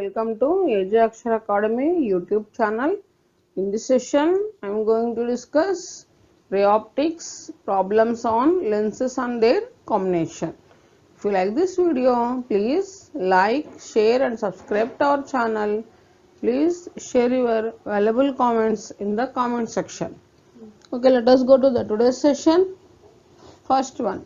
welcome to AJ Akshar Academy YouTube channel. In this session, I am going to discuss ray optics, problems on lenses and their combination. If you like this video, please like, share and subscribe to our channel. Please share your valuable comments in the comment section. Okay, let us go to the today's session. First one.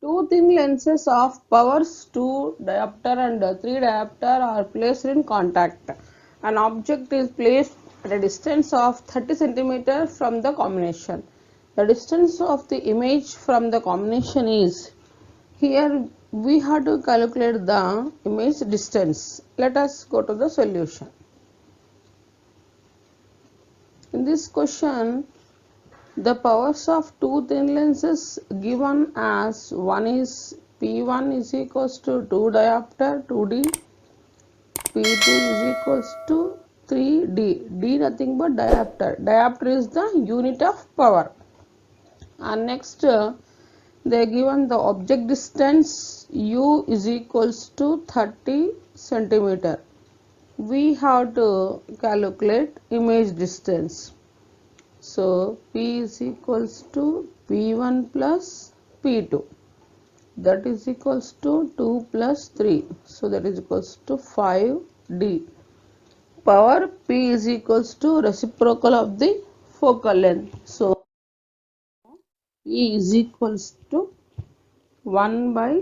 Two thin lenses of powers 2 diopter and 3 diopter are placed in contact. An object is placed at a distance of 30 cm from the combination. The distance of the image from the combination is, here we have to calculate the image distance. Let us go to the solution. In this question, the powers of two thin lenses given as one is P1 is equals to 2 diopter 2D, P2 is equals to 3D, D nothing but diopter. Diopter is the unit of power. And next they given the object distance U is equals to 30 centimeter. We have to calculate image distance. So P is equals to P1 plus P2, that is equals to 2 plus 3, so that is equals to 5D. Power P is equals to reciprocal of the focal length, so P is equals to 1 by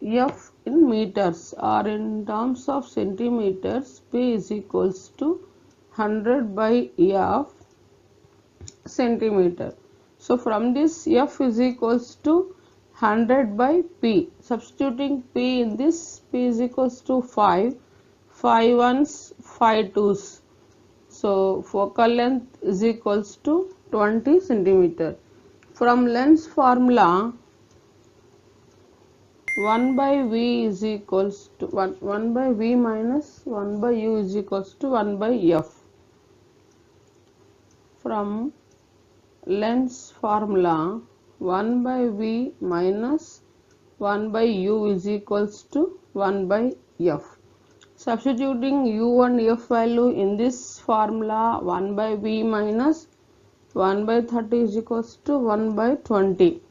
F in meters, or in terms of centimeters, P is equals to 100 by F centimeter. So from this, F is equals to 100 by P. Substituting P in this, P is equals to 5, 5 ones, 5 twos. So focal length is equals to 20 centimeter. From lens formula, 1 by V is equals to 1 by V minus 1 by U is equals to 1 by F. From lens formula, 1 by V minus 1 by U is equals to 1 by F. Substituting U and F value in this formula, 1 by V minus 1 by 30 is equals to 1 by 20.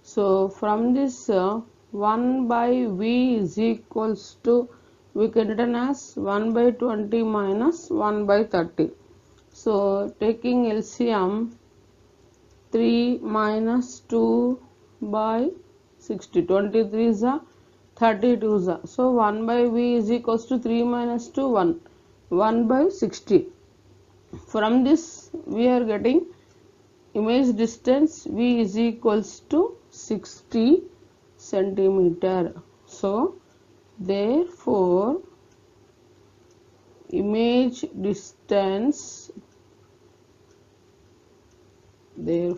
So from this 1 by V is equals to, we can written as 1 by 20 minus 1 by 30. So taking LCM, 3 minus 2 by 60, 23 is a 32 is a. So 1 by V is equals to 3 minus 2, 1 by 60. From this we are getting image distance V is equals to 60 centimeter. So therefore image distance V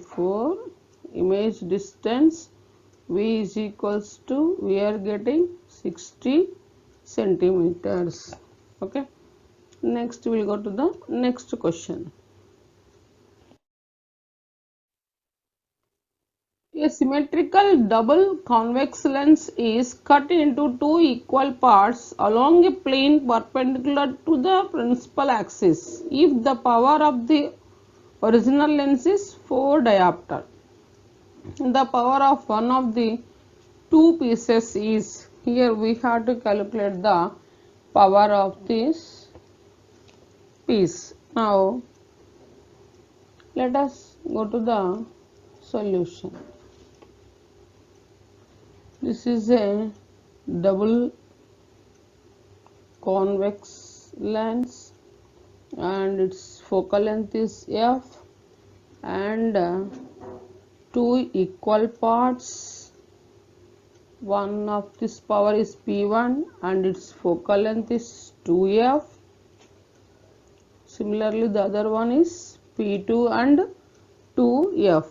is equals to, we are getting 60 centimeters. Okay, next we will go to the next question. A symmetrical double convex lens is cut into two equal parts along a plane perpendicular to the principal axis if the power of the original lens is 4 diopter. The power of one of the two pieces is, here we have to calculate the power of this piece. Now let us go to the solution. This is a double convex lens and its focal length is F, and two equal parts. One of this power is P1 and its focal length is 2F. Similarly, the other one is P2 and 2F.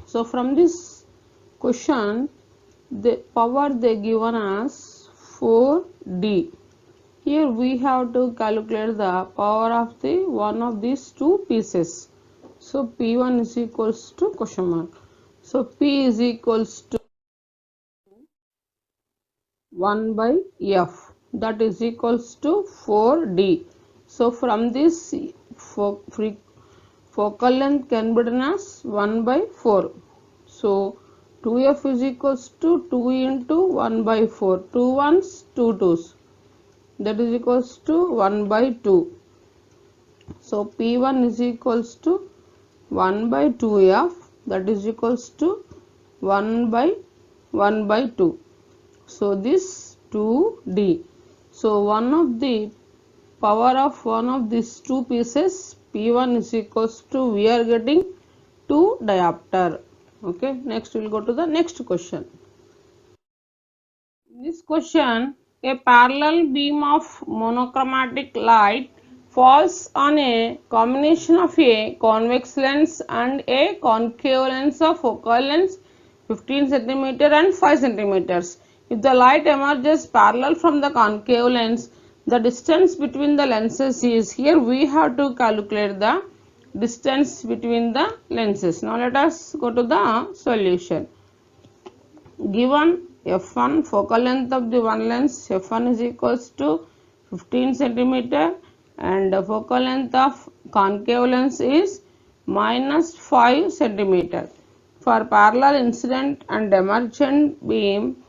So from this question, the power they given as 4D. Here we have to calculate the power of the one of these two pieces. So P1 is equals to question mark. So P is equals to 1 by f, that is equals to 4d. So from this focal length can be written as 1 by 4. So 2f is equals to 2 into 1 by 4, 2 ones 2 twos, that is equals to 1 by 2. So P1 is equals to 1 by 2f, that is equals to 1 by 2. So this 2d. So one of the power of one of these two pieces, P1 is equals to, we are getting 2 diopter. Okay, next we will go to the next question. In this question, a parallel beam of monochromatic light falls on a combination of a convex lens and a concave lens of focal length 15 cm and 5 cm. If the light emerges parallel from the concave lens, the distance between the lenses is, here we have to calculate the distance between the lenses. Now let us go to the solution. Given f1, focal length of the one lens f1 is equals to 15 centimeter, and the focal length of concave lens is minus 5 centimeter. For parallel incident and emergent beam,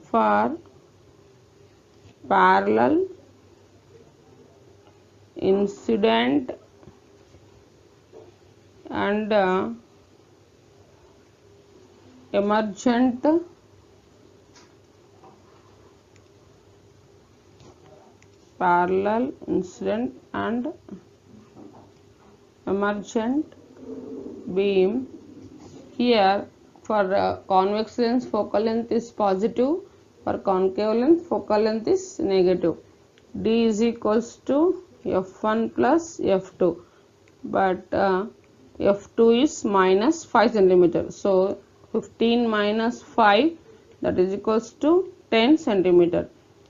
for parallel incident and emergent parallel incident and emergent beam, here for convex lens focal length is positive, for concave lens focal length is negative. D is equals to f1 plus f2, but f2 is minus 5 centimeter. So 15 minus 5, that is equals to 10 centimeter.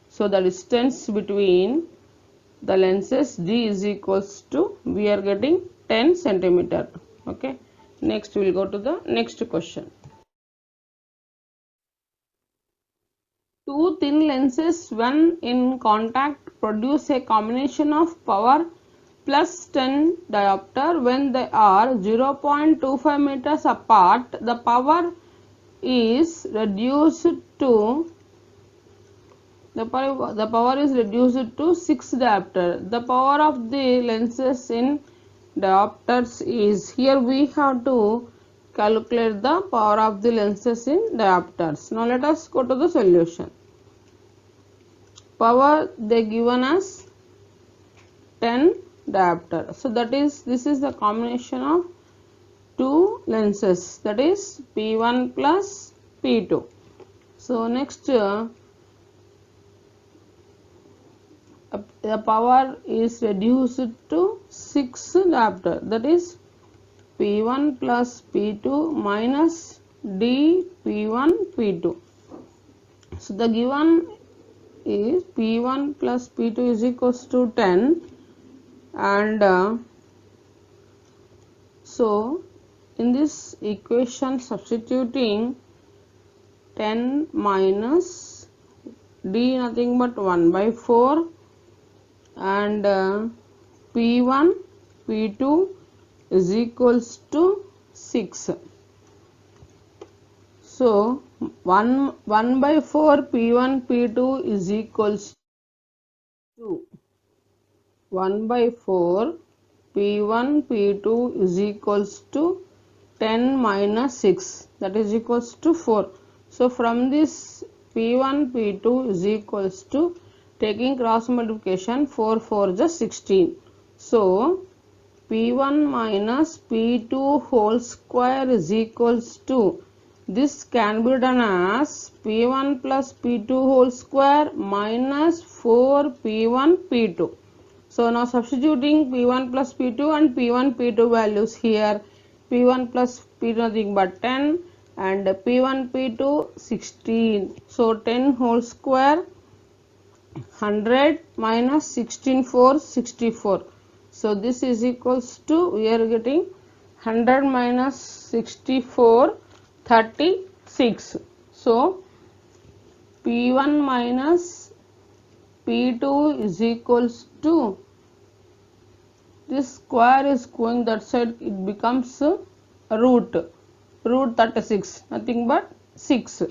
So the distance between the lenses D is equals to, we are getting 10 centimeter. Okay, next we will go to the next question. Two thin lenses when in contact produce a combination of power plus 10 diopter. When they are 0.25 meters apart, the power is reduced to the power is reduced to 6 diopter. The power of the lenses in diopters is, here we have to calculate the power of the lenses in diopters. Now let us go to the solution. Power they given us 10 diopter. So that is, this is the combination of two lenses, that is P1 plus P2. So next the power is reduced to 6 diopter, that is P1 plus P2 minus D P1 P2. So the given is P1 plus P2 is equals to 10, and so in this equation substituting 10 minus D nothing but 1 by 4, and P1 P2 is equals to 6. So 1 by 4 P1 P2 is equals to 1 by 4 P1 P2 is equals to 10 minus 6, that is equals to 4. So from this P1 P2 is equals to, taking cross multiplication, 4 4 is 16. So P1 minus P2 whole square is equals to, this can be done as P1 plus P2 whole square minus 4 P1 P2. So now substituting P1 plus P2 and P1 P2 values here, P1 plus P2 nothing but 10 and P1 P2 16. So 10 whole square 100 minus 16 4 64. So this is equals to, we are getting 100 minus 64 36. So P1 minus P2 is equals to, this square is going that side, it becomes root 36, nothing but 6.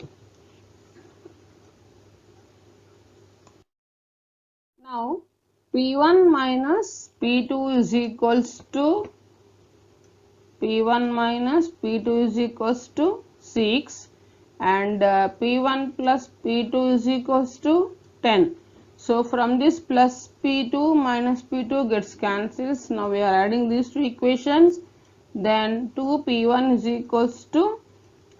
Now P1 minus P2 is equals to, P1 minus P2 is equals to 6, and P1 plus P2 is equals to 10. So from this plus P2 minus P2 gets cancels. Now we are adding these two equations. Then 2P1 is equals to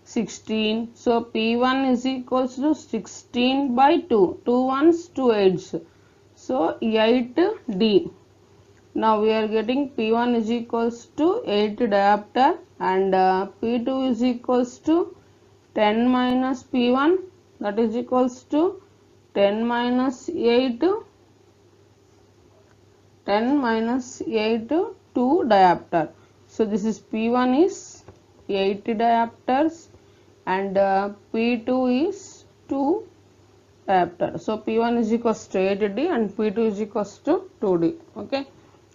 16. So P1 is equals to 16 by 2. 2 ones, 2 8s. So 8D. Now we are getting P1 is equals to 8 diopter, and P2 is equals to 10 minus P1, that is equals to 10 minus 8, 10 minus 8, 2 diopter. So this is P1 is 8 diopters, and P2 is 2 diopter. So P1 is equals to 8D and P2 is equals to 2D. Okay.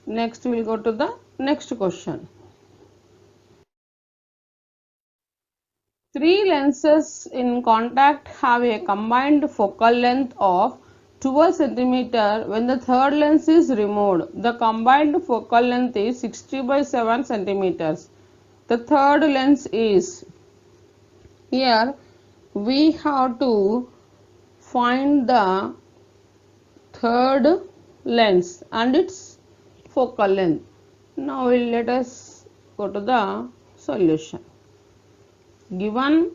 Next we will go to the next question. Three lenses in contact have a combined focal length of 12 cm. When the third lens is removed, the combined focal length is 60 by 7 cm. The third lens is, here we have to find the third lens and its focal length. Now let us go to the solution. Given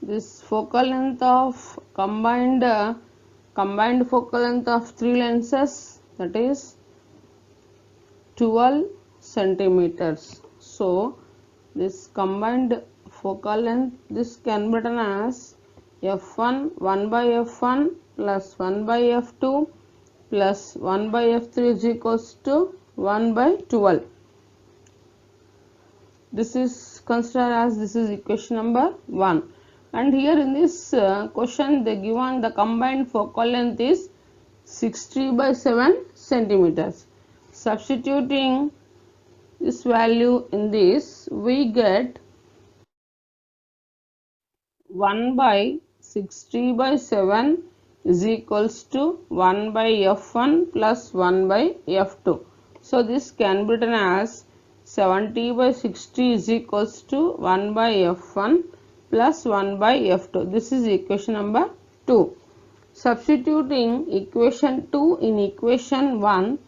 this focal length of combined focal length of three lenses, that is 12 centimeters. So this combined focal length, this can be written as f1 1 by f1 plus 1 by f2 plus 1 by f3 is equals to 1 by 12. This is considered as, this is equation number 1. And here in this question they given the combined focal length is 60 by 7 centimeters. Substituting this value in this, we get 1 by 60 by 7 is equals to 1 by f1 plus 1 by f2. So this can be written as 70 by 60 is equals to 1 by f1 plus 1 by f2. This is equation number 2. Substituting equation 2 in equation 1,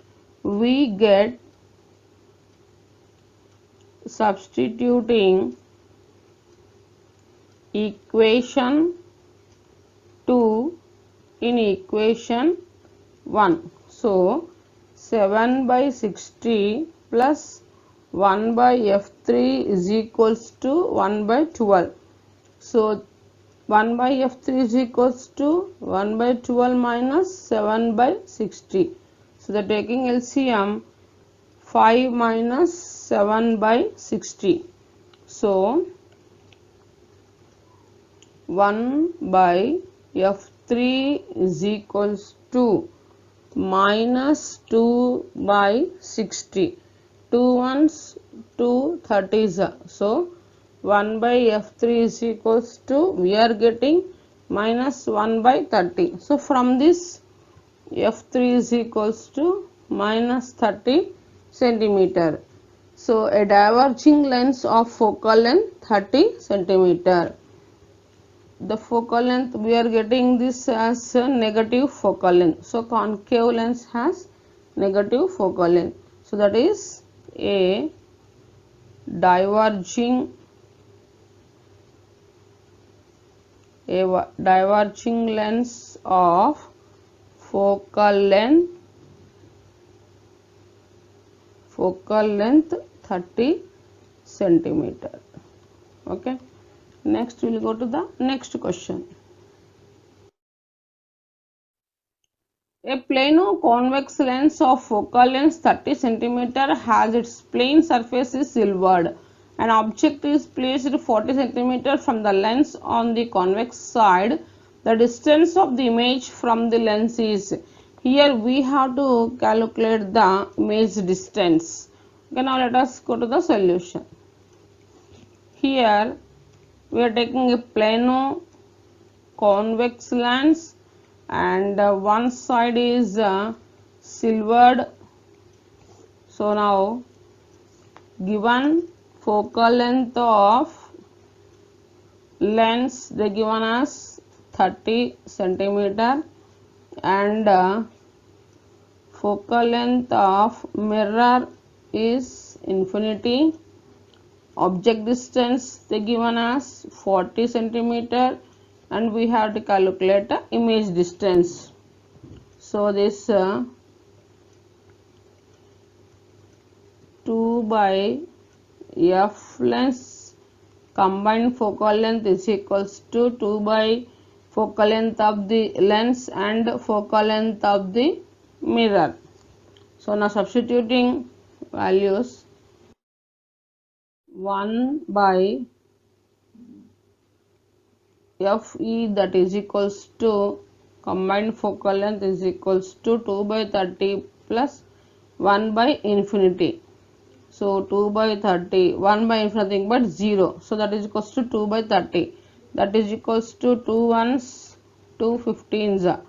we get, substituting equation 2 in equation 1. So 7 by 60 plus 1 by f3 is equals to 1 by 12. So 1 by f3 is equals to 1 by 12 minus 7 by 60. So the taking LCM, 5 minus 7 by 60. So 1 by f3 is equals to minus 2 by 60. 2 ones, 2 30s. So 1 by f3 is equals to, we are getting minus 1 by 30. So from this, f3 is equals to minus 30 centimeter. So a diverging lens of focal length 30 centimeter. The focal length, we are getting this as a negative focal length. So concave lens has negative focal length. So that is a diverging lens of focal length 30 centimeter. Okay. Next we will go to the next question. A plano convex lens of focal length 30 centimeter has its plane surface is silvered An object is placed 40 centimeter from the lens on the convex side. The distance of the image from the lens is, here we have to calculate the image distance. Okay, now let us go to the solution. Here we are taking a plano convex lens, and one side is silvered. So now given focal length of lens, they given us 30 centimeter, and focal length of mirror is infinity. Object distance they given us 40 centimeter, and we have to calculate the image distance. So this 2 by f lens combined focal length is equals to 2 by focal length of the lens and focal length of the mirror. So now substituting values, 1 by Fe, that is equals to combined focal length is equals to 2 by 30 plus 1 by infinity. So 2 by 30, 1 by infinity nothing but 0. So that is equals to 2 by 30. That is equals to 2 ones, 2 15s,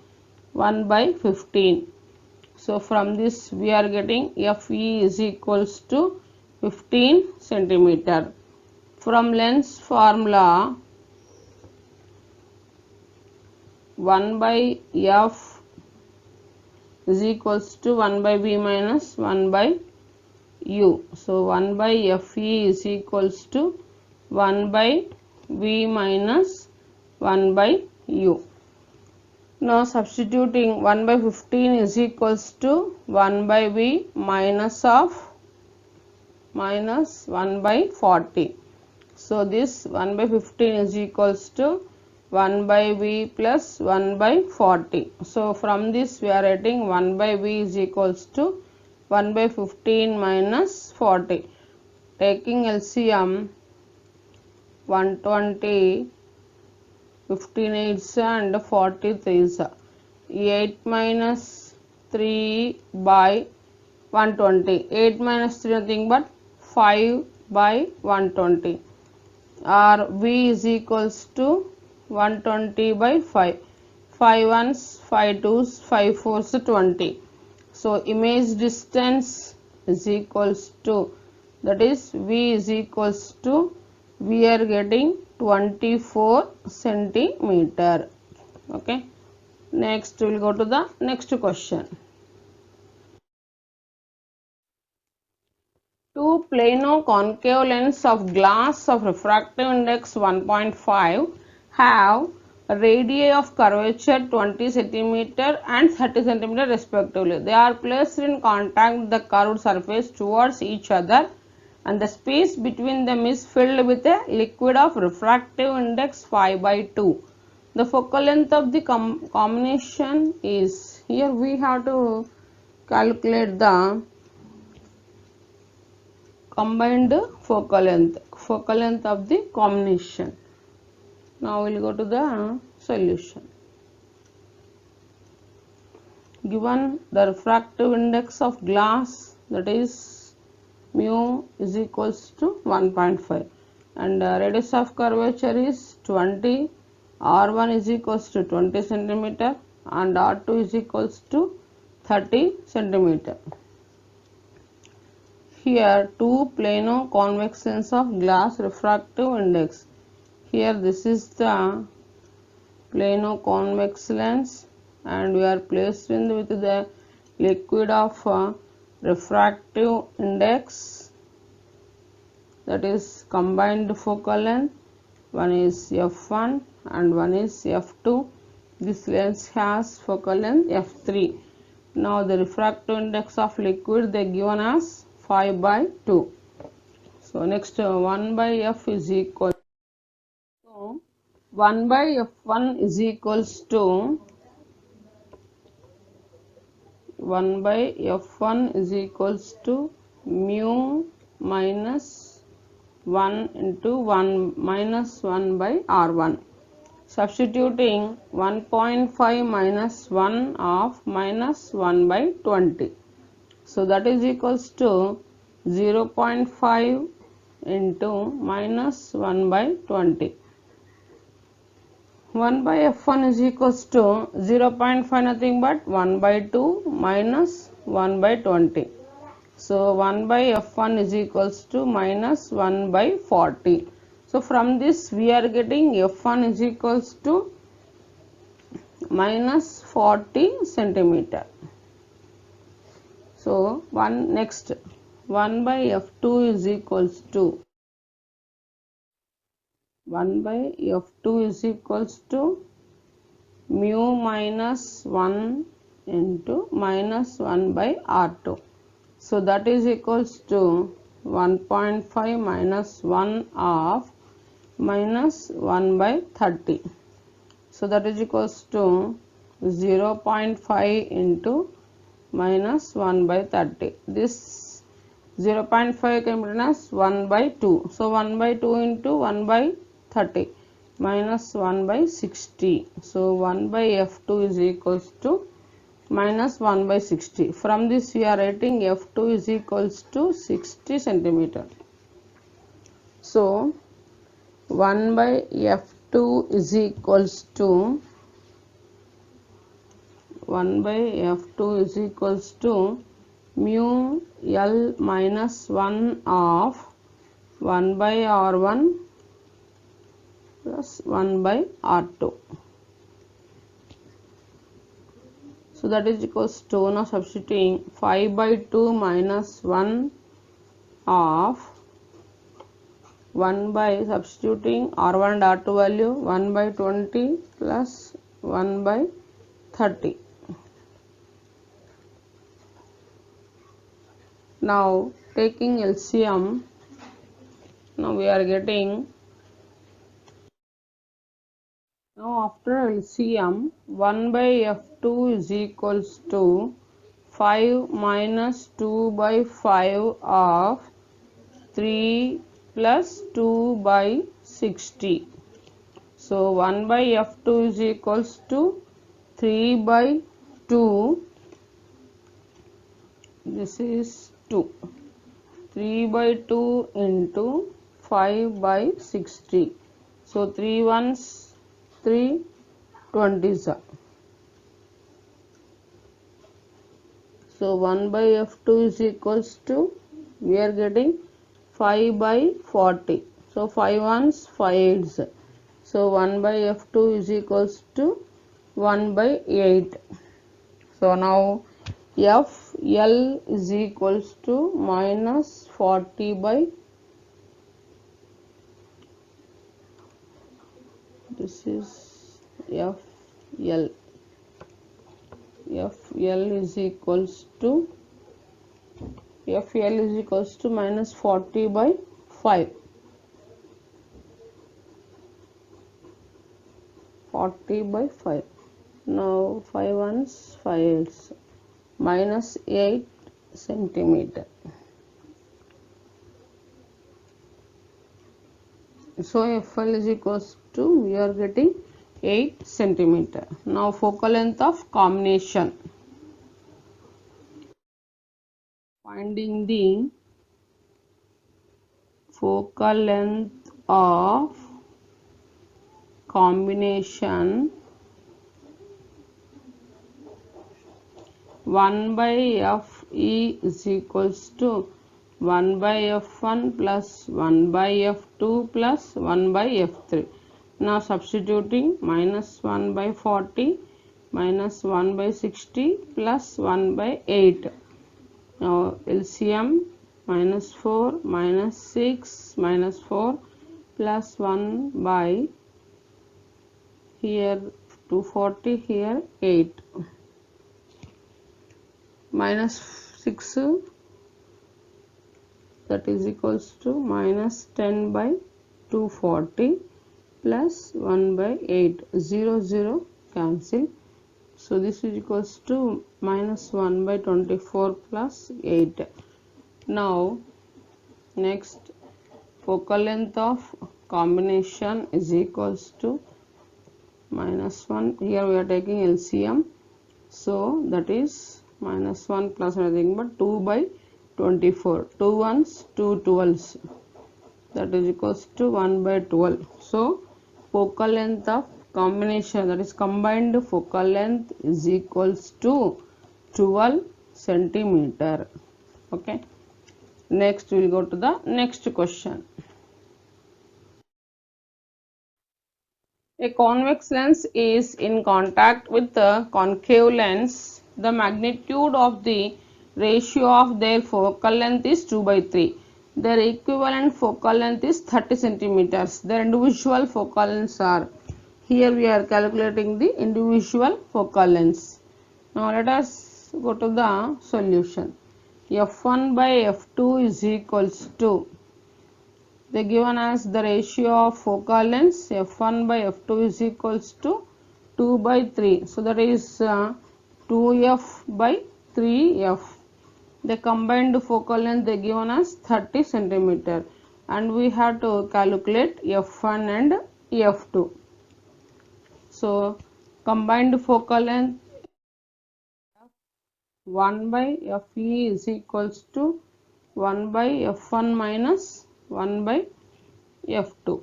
1 by 15. So from this we are getting Fe is equals to 15 centimeter. From lens formula, 1 by F is equals to 1 by V minus 1 by U. So 1 by Fe is equals to 1 by V minus 1 by U. Now substituting 1 by 15 is equals to 1 by V minus 1 by 40. So this 1 by 15 is equals to 1 by V plus 1 by 40. So from this we are writing 1 by V is equals to 1 by 15 minus 40. Taking LCM, 120, 15 8s and 40 3s. 8 minus 3 by 120. 8 minus 3 nothing but 5 by 120. Or V is equals to 120 by 5. 5 ones, 5 twos, 5 fours, 20. So image distance is equals to, that is V is equals to, we are getting 24 centimeter. Okay. Next we will go to the next question. Two plano concave lenses of glass of refractive index 1.5 have a radii of curvature 20 cm and 30 cm respectively. They are placed in contact with the curved surface towards each other, and the space between them is filled with a liquid of refractive index 5 by 2. The focal length of the combination is, here we have to calculate the combined focal length of the combination. Now we will go to the solution. Given the refractive index of glass, that is mu is equals to 1.5, and radius of curvature is 20, R1 is equals to 20 centimeter and R2 is equals to 30 centimeter. Here two plano convex lens of glass refractive index. Here this is the plano convex lens, and we are placed in with the liquid of refractive index, that is combined focal length. One is f1 and one is f2. This lens has focal length f3. Now the refractive index of liquid they given us 5 by 2. So next 1 by f is equal, so 1 by f1 is equals to 1 by f1 is equals to mu minus 1 into 1 minus 1 by R1. Substituting 1.5 minus 1 of minus 1 by 20. So that is equals to 0.5 into minus 1 by 20. 1 by f1 is equals to 0.5 nothing but 1 by 2 minus 1 by 20. So 1 by f1 is equals to minus 1 by 40. So from this we are getting f1 is equals to minus 40 centimeter. So next 1 by f2 is equals to 1 by f2 is equals to mu minus 1 into minus 1 by r2. So that is equals to 1.5 minus 1 of minus 1 by 30. So that is equals to 0.5 into minus 1 by 30. This 0.5 can be written as 1 by 2. So 1 by 2 into 1 by 30 minus 1 by 60. So 1 by f2 is equals to minus 1 by 60. From this we are writing f2 is equals to 60 centimeter. So 1 by f2 is equals to 1 by f2 is equals to mu L minus 1 of 1 by r1 plus 1 by r2. So that is equals to, now substituting 5 by 2 minus 1 of 1 by, substituting r1 and r2 value, 1 by 20 plus 1 by 30. Now taking LCM, now we are getting, now after LCM 1 by f2 is equals to 5 minus 2 by 5 of 3 plus 2 by 60. So 1 by f2 is equals to 3 by 2, this is 2, 3 by 2 into 5 by 60. So 3 ones 3 20s are. So 1 by f2 is equals to, we are getting 5 by 40. So 5 ones 5 eights. So 1 by f2 is equals to 1 by 8. So now FL is equals to minus 40 by, this is FL. FL is equals to minus 40 by 5. 40 by 5. Now 5 ones 5 eights, minus 8 centimeter. So FL is equals to, we are getting 8 centimeter. Now focal length of combination. Finding the focal length of combination 1 by Fe is equals to 1 by f1 plus 1 by f2 plus 1 by f3. Now substituting minus 1 by 40 minus 1 by 60 plus 1 by 8. Now LCM minus 4 minus 6 minus 4 plus 1 by, here 240, here 8, minus 6, that is equals to minus 10 by 240 plus 1 by 8, 0 0 cancel. So this is equals to minus 1 by 24 plus 8. Now next focal length of combination is equals to minus 1. Here we are taking LCM, so that is minus 1 plus nothing but 2 by 24. 2 ones, 2 12s, that is equals to 1 by 12. So focal length of combination, that is combined focal length, is equals to 12 centimeter. Okay. Next we will go to the next question. A convex lens is in contact with the concave lens. The magnitude of the ratio of their focal length is 2 by 3. Their equivalent focal length is 30 centimeters. Their individual focal lengths are. Here we are calculating the individual focal lengths. Now let us go to the solution. F1 by F2 is equals to, they given as the ratio of focal lengths, f1 by f2 is equals to 2 by 3. So that is 2f by 3f. The combined focal length they given as 30 centimeter, and we have to calculate f1 and f2. So combined focal length 1 by fe is equals to 1 by f1 minus 1 by f2.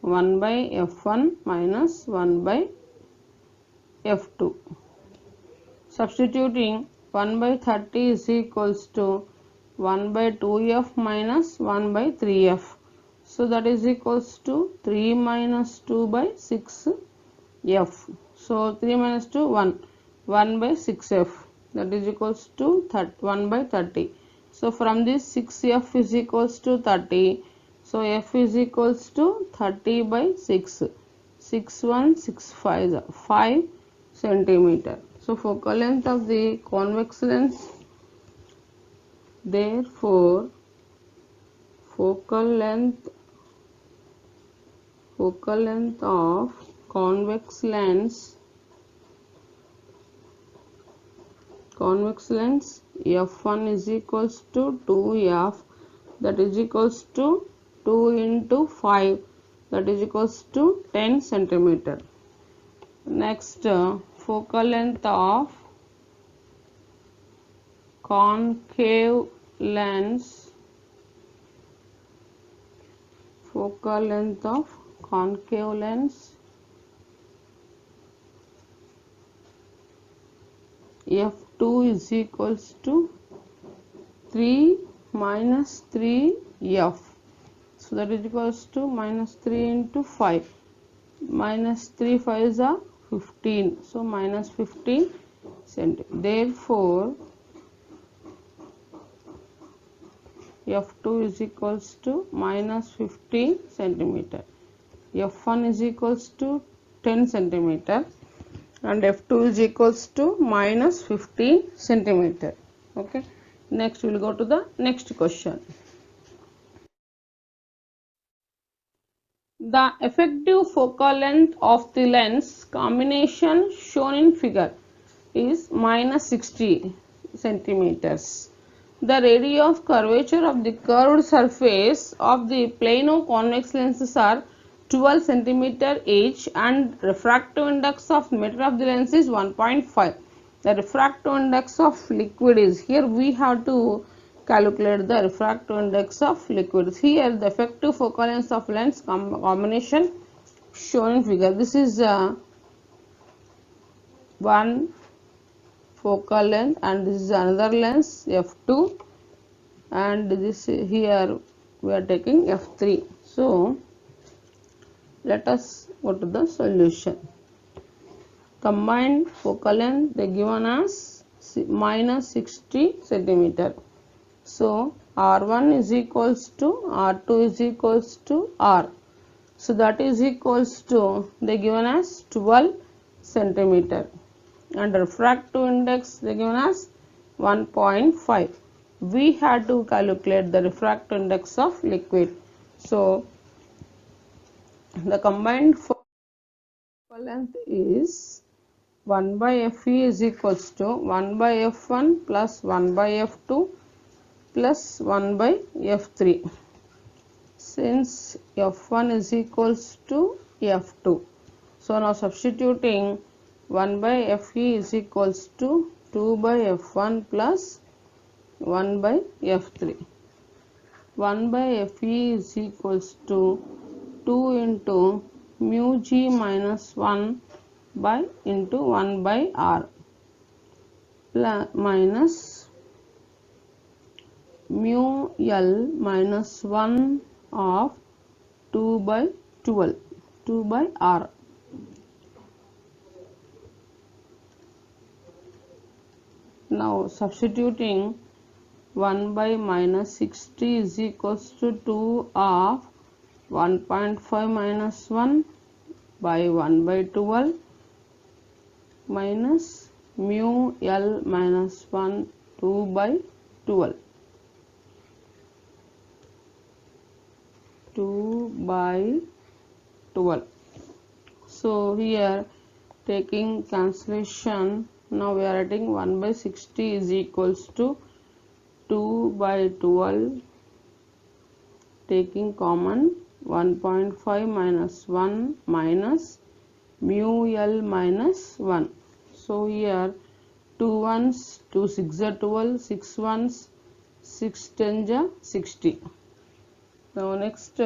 1 by f1 minus 1 by f2. Substituting 1 by 30 is equals to 1 by 2f minus 1 by 3f. So that is equals to 3 minus 2 by 6f. So 3 minus 2, 1. 1 by 6f, that is equals to 1 by 30. So from this 6f is equals to 30. So f is equals to 30 by 6. 6 1 6 5 5 centimeter. So focal length of the convex lens, therefore focal length of convex lens f1 is equals to 2f, that is equals to 2 into 5, that is equals to 10 centimeter. Next, focal length of concave lens, f2 is equals to 3 minus 3f. So that is equals to minus 3 into 5. Minus 3 5s are 15. So minus 15 centimeter. Therefore, f2 is equals to minus 15 centimeter. f1 is equals to 10 centimeter. And f2 is equals to minus 15 centimeter. Okay. Next we will go to the next question. The effective focal length of the lens combination shown in figure is minus 60 centimeters. The radius of curvature of the curved surface of the plano convex lenses are 12 centimeter each, and refractive index of meter of the lens is 1.5. The refractive index of liquid is, here we have to calculate the refractive index of liquids. Here the effective focal length of lens combination shown in figure. This is one focal length and this is another lens f2, and this here we are taking f3. So let us go to the solution. Combined focal length they given as minus 60 centimeter. So r1 is equals to r2 is equals to r. So that is equals to, they given as 12 centimeter, and refractive index they given as 1.5. We had to calculate the refractive index of liquid. So the combined focal length is 1 by fe is equals to 1 by f1 plus 1 by f2 plus 1 by f3. since f1 is equals to f2. So now substituting 1 by fe is equals to 2 by f1 plus 1 by f3. 1 by fe is equals to 2 into mu g minus 1 by into 1 by r plus minus mu l minus 1 of 2 by 12, 2 by r. Now substituting 1 by minus 60 is equals to 2 of 1.5 minus 1 by 1 by 12 minus mu l minus 1 2 by 12, 2 by 12. So here taking cancellation, now we are writing 1 by 60 is equals to 2 by 12, taking common 1.5 minus 1 minus mu l minus 1. So here 2 ones, 2 6 are 12, 6 ones, 6 10 are 60. Now next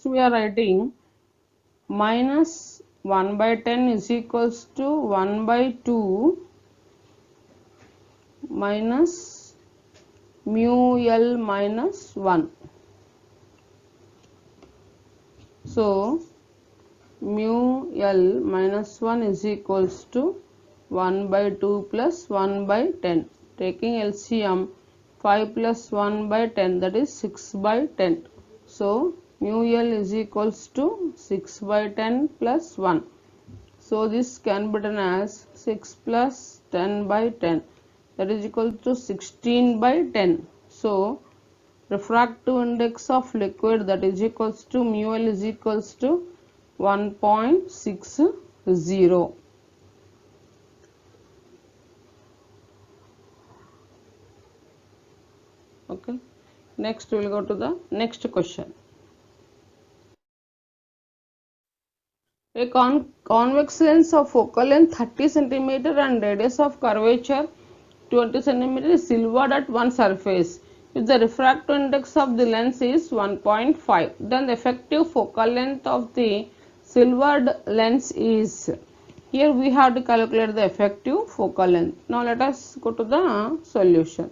we are writing minus 1 by 10 is equals to 1 by 2 minus mu l minus 1. So mu l minus 1 is equals to 1 by 2 plus 1 by 10. Taking LCM, 5 plus 1 by 10, that is 6 by 10. So mu l is equals to 6 by 10 plus 1. So this can be written as 6 plus 10 by 10, that is equal to 16 by 10. So refractive index of liquid, that is equals to mu l is equals to 1.60. Okay, next we will go to the next question. A convex lens of focal length 30 cm and radius of curvature 20 cm is silvered at one surface. If the refractive index of the lens is 1.5, then the effective focal length of the silvered lens is. Here we have to calculate the effective focal length. Now let us go to the solution.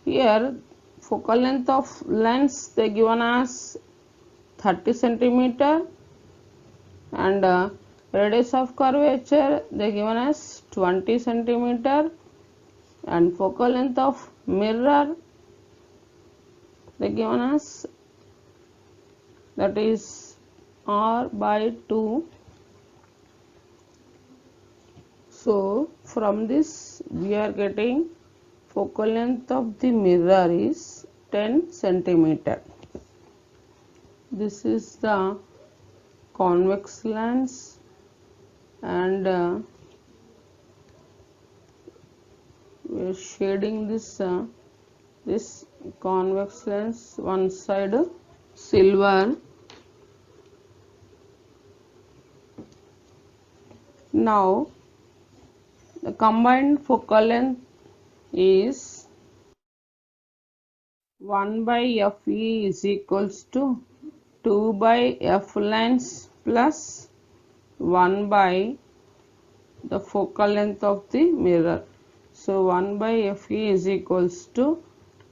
Here focal length of lens they given as 30 cm and radius of curvature they given as 20 cm and focal length of mirror they given as, that is r by 2. So from this we are getting focal length of the mirror is 10 cm. This is the convex lens and we are shading this this convex lens, one side silver. Now the combined focal length is 1 by fe is equals to 2 by f lens plus 1 by the focal length of the mirror. So 1 by fe is equals to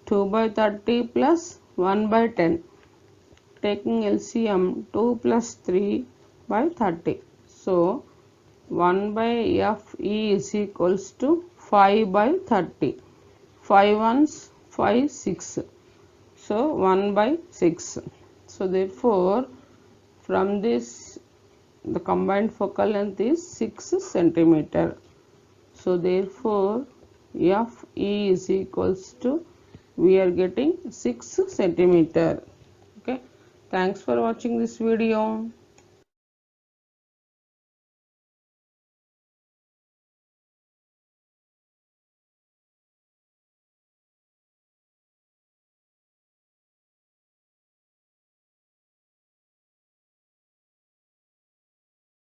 2 by 30 plus 1 by 10. Taking LCM, 2 plus 3 by 30. So 1 by fe is equals to 5 by 30. 5 ones, 5, 6. So 1 by 6. So therefore from this the combined focal length is 6 cm. So therefore fe is equals to, we are getting 6 cm. Okay, thanks for watching this video.